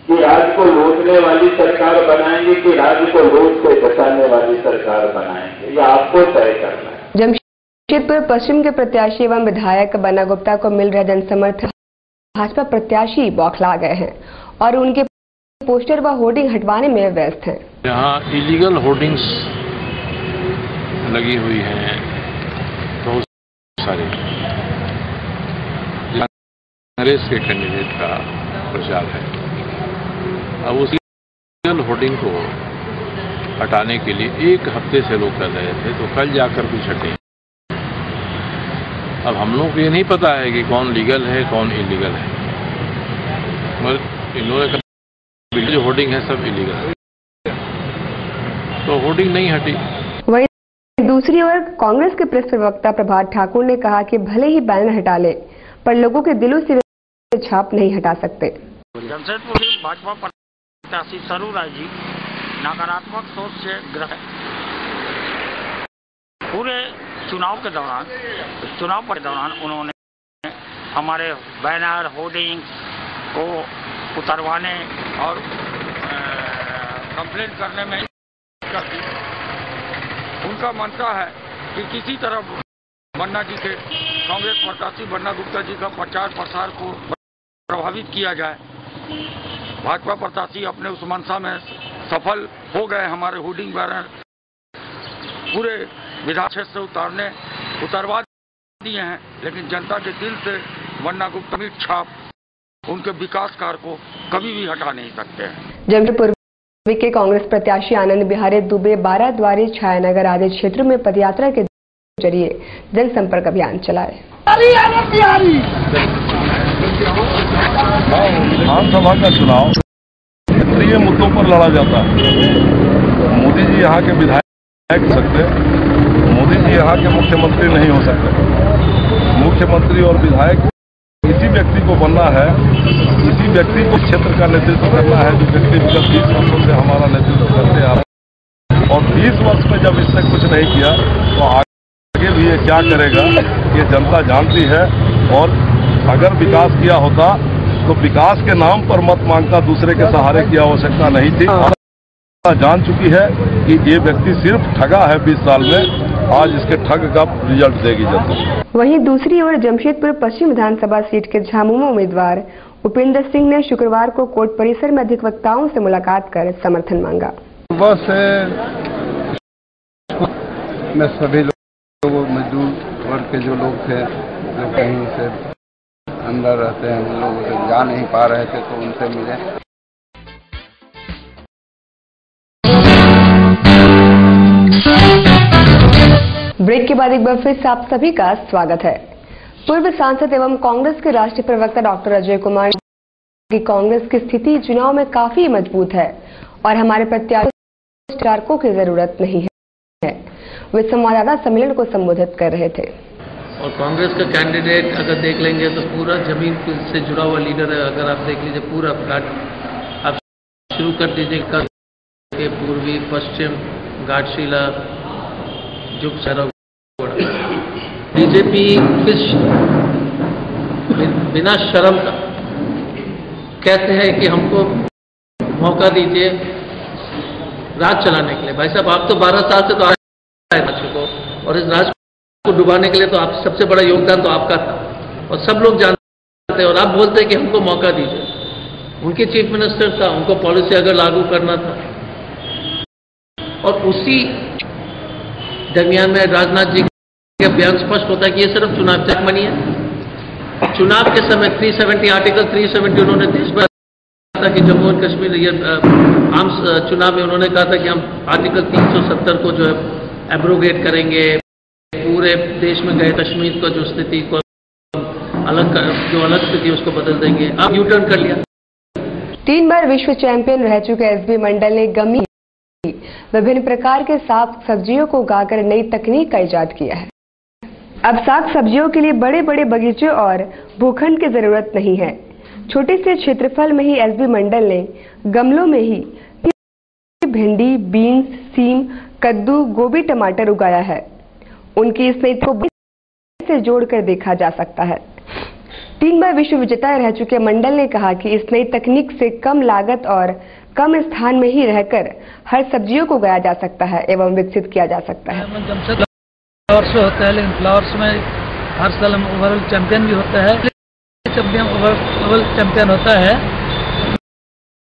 कि राज्य को लूटने वाली सरकार बनाएंगे कि राज्य को लूट से बचाने वाली सरकार बनाएंगे, ये आपको तय करना है। जमशेदपुर पश्चिम के प्रत्याशी एवं विधायक बन्ना गुप्ता को मिल रहे जनसमर्थन भाजपा प्रत्याशी बौखला गए हैं और उनके पोस्टर व होर्डिंग हटवाने में व्यस्त हैं। यहाँ इलीगल होर्डिंग्स लगी हुई हैं बहुत सारी, कांग्रेस के कैंडिडेट का प्रचार है। अब उस इलीगल होर्डिंग को हटाने के लिए एक हफ्ते से लोग कर रहे थे, तो कल जाकर कुछ हटे। अब हम लोग को ये नहीं पता है कि कौन लीगल है कौन इलीगल है, मगर इन्होंने कहा जो होर्डिंग है सब इलीगल है, तो होर्डिंग नहीं हटी। वहीं दूसरी ओर कांग्रेस के प्रेस प्रवक्ता प्रभात ठाकुर ने कहा कि भले ही बैनर हटा ले, पर लोगों के दिलों से छाप नहीं हटा सकते। जमशेदपुर भाजपा प्रत्याशी सरू राय जी नकारात्मक सोच से ग्रस्त है। पूरे चुनाव के दौरान उन्होंने हमारे बैनर होर्डिंग को उतरवाने और कंप्लेंट करने में कर दी। उनका मानना है कि किसी तरह बन्ना जी के कांग्रेस प्रत्याशी बन्ना गुप्ता जी का प्रचार प्रसार को प्रभावित किया जाए। भाजपा प्रत्याशी अपने उस मंशा में सफल हो गए। हमारे होर्डिंग बैनर पूरे विधान क्षेत्र से उतरवा दिए हैं, लेकिन जनता के दिल से बन्ना गुप्ता की छाप उनके विकास कार्य को कभी भी हटा नहीं सकते हैं। जमशेदपुर के कांग्रेस प्रत्याशी आनंद बिहारी दुबे 12 द्वारी छायानगर आदि क्षेत्रों में पदयात्रा के जरिए जनसंपर्क अभियान चलाए। विधानसभा का चुनाव क्षेत्रीय मुद्दों पर लड़ा जाता है। मोदी जी यहाँ के विधायक हो सकते, मोदी जी यहाँ के मुख्यमंत्री नहीं हो सकते। मुख्यमंत्री और विधायक किसी व्यक्ति को बनना है, किसी व्यक्ति को क्षेत्र का नेतृत्व करना है जो व्यक्ति विगत 20 वर्षों से हमारा नेतृत्व करते आ रहा है, और 20 वर्ष में जब इसने कुछ नहीं किया तो आगे भी ये क्या करेगा ये जनता जानती है। और अगर विकास किया होता तो विकास के नाम पर मत मांगता, दूसरे के सहारे की आवश्यकता नहीं थी। जान चुकी है कि ये व्यक्ति सिर्फ ठगा है 20 साल में, आज इसके ठग का रिजल्ट देगी जनता। वहीं दूसरी ओर जमशेदपुर पश्चिम विधानसभा सीट के झामुमो उम्मीदवार उपेंद्र सिंह ने शुक्रवार को कोर्ट परिसर में अधिवक्ताओं से मुलाकात कर समर्थन मांगा। सुबह से मैं सभी लोगों मजदूर वर्ग के जो लोग थे जो कहीं से अंदर रहते हैं, उन लोग जा नहीं पा रहे थे, तो उनसे मिले। ब्रेक के बाद एक बार फिर से आप सभी का स्वागत है। पूर्व सांसद एवं कांग्रेस के राष्ट्रीय प्रवक्ता डॉक्टर अजय कुमार की कांग्रेस की स्थिति चुनाव में काफी मजबूत है और हमारे प्रत्याशी स्टारकों की जरूरत नहीं है। वे संवाददाता सम्मेलन को संबोधित कर रहे थे। और कांग्रेस का कैंडिडेट अगर देख लेंगे तो पूरा जमीन से जुड़ा हुआ लीडर है। अगर आप देख लीजिए पूरा प्लाट आप शुरू कर दीजिए के पूर्वी पश्चिम घाटशिला जुग सरा बीजेपी बिना शर्म का कहते हैं कि हमको मौका दीजिए राज चलाने के लिए। भाई साहब आप तो 12 साल से तो आए राज्य को, और इस राज्य को डुबाने के लिए तो आप सबसे बड़ा योगदान तो आपका था और सब लोग जानते हैं। और आप बोलते हैं कि हमको मौका दीजिए। उनके चीफ मिनिस्टर था, उनको पॉलिसी अगर लागू करना था। और उसी दरमियान में राजनाथ जी के बयान स्पष्ट होता है कि ये सिर्फ चुनाव तक मनी है। चुनाव के समय 370 आर्टिकल 370 उन्होंने देश भर था कि जम्मू एंड कश्मीर ये आम चुनाव में उन्होंने कहा था कि हम आर्टिकल 370 को जो है एब्रोगेट करेंगे, पूरे देश में गए कश्मीर को जो स्थिति को अलग स्थिति उसको बदल देंगे। अब यू टर्न कर लिया। 3 बार विश्व चैंपियन रह चुके एसबी मंडल ने गमी विभिन्न प्रकार के साग सब्जियों को उगाकर नई तकनीक का इजाद किया है। अब साग सब्जियों के लिए बड़े बड़े बगीचे और भूखंड की जरूरत नहीं है। छोटे से क्षेत्रफल में ही एसबी मंडल ने गमलों में ही भिंडी, बीन्स, सीम, कद्दू, गोभी, टमाटर उगाया है। उनकी इस नीति को से जोड़कर देखा जा सकता है। 3 बार विश्व विजेता रह चुके मंडल ने कहा कि इस नई तकनीक से कम लागत और कम स्थान में ही रहकर हर सब्जियों को उगाया जा सकता है एवं विकसित किया जा सकता है। फ्लावर्स होता है, लेकिन फ्लावर्स में हर साल हम ओवरऑल चैंपियन भी होता है, ओवरऑल चैंपियन होता है।